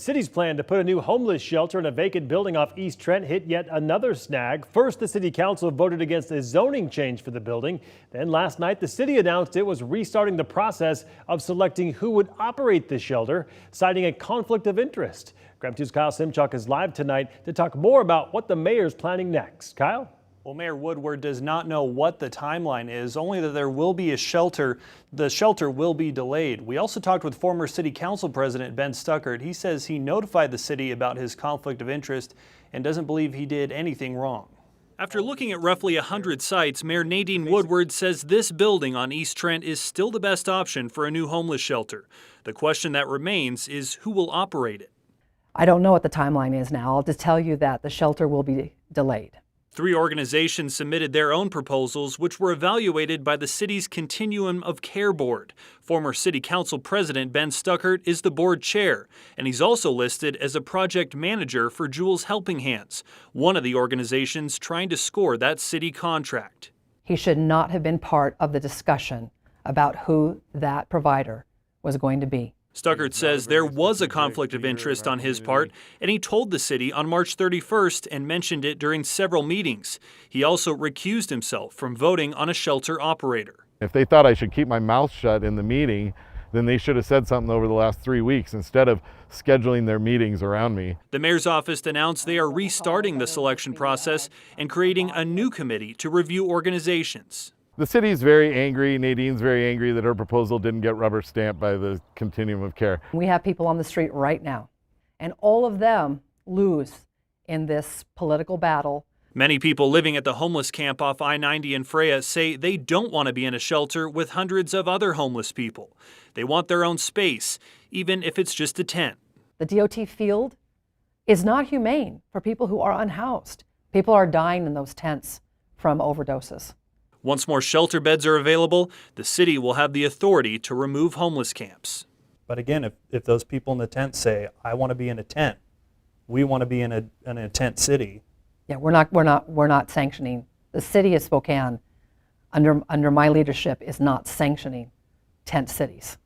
City's plan to put a new homeless shelter in a vacant building off East Trent hit yet another snag. First, the city council voted against a zoning change for the building. Then last night, the city announced it was restarting the process of selecting who would operate the shelter, citing a conflict of interest. Graham 2's Kyle Simchuk is live tonight to talk more about what the mayor's planning next. Kyle? Well, Mayor Woodward does not know what the timeline is, only that there will be a shelter. The shelter will be delayed. We also talked with former City Council President Ben Stuckert. He says he notified the city about his conflict of interest and doesn't believe he did anything wrong. After looking at roughly 100 sites, Mayor Nadine Woodward says this building on East Trent is still the best option for a new homeless shelter. The question that remains is who will operate it. I don't know what the timeline is now. I'll just tell you that the shelter will be delayed. 3 organizations submitted their own proposals, which were evaluated by the city's Continuum of Care Board. Former City Council President Ben Stuckert is the board chair, and he's also listed as a project manager for Jules Helping Hands, one of the organizations trying to score that city contract. He should not have been part of the discussion about who that provider was going to be. Stuckert says there was a conflict of interest on his part, and he told the city on March 31st and mentioned it during several meetings. He also recused himself from voting on a shelter operator. If they thought I should keep my mouth shut in the meeting, then they should have said something over the last 3 weeks instead of scheduling their meetings around me. The mayor's office announced they are restarting the selection process and creating a new committee to review organizations. The city's very angry. Nadine's very angry that her proposal didn't get rubber stamped by the Continuum of Care. We have people on the street right now, and all of them lose in this political battle. Many people living at the homeless camp off I-90 in Freya say they don't want to be in a shelter with hundreds of other homeless people. They want their own space, even if it's just a tent. The DOT field is not humane for people who are unhoused. People are dying in those tents from overdoses. Once more shelter beds are available, the city will have the authority to remove homeless camps. But again, if those people in the tent say, I want to be in a tent, we want to be in a tent city. Yeah, we're not sanctioning. The city of Spokane, under my leadership, is not sanctioning tent cities.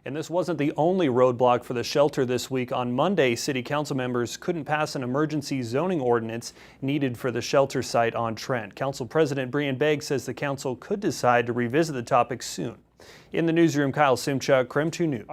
And this wasn't the only roadblock for the shelter this week. On Monday, city council members couldn't pass an emergency zoning ordinance needed for the shelter site on Trent. Council President Brian Begg says the council could decide to revisit the topic soon. In the newsroom, Kyle Simchuk, KREM 2 News.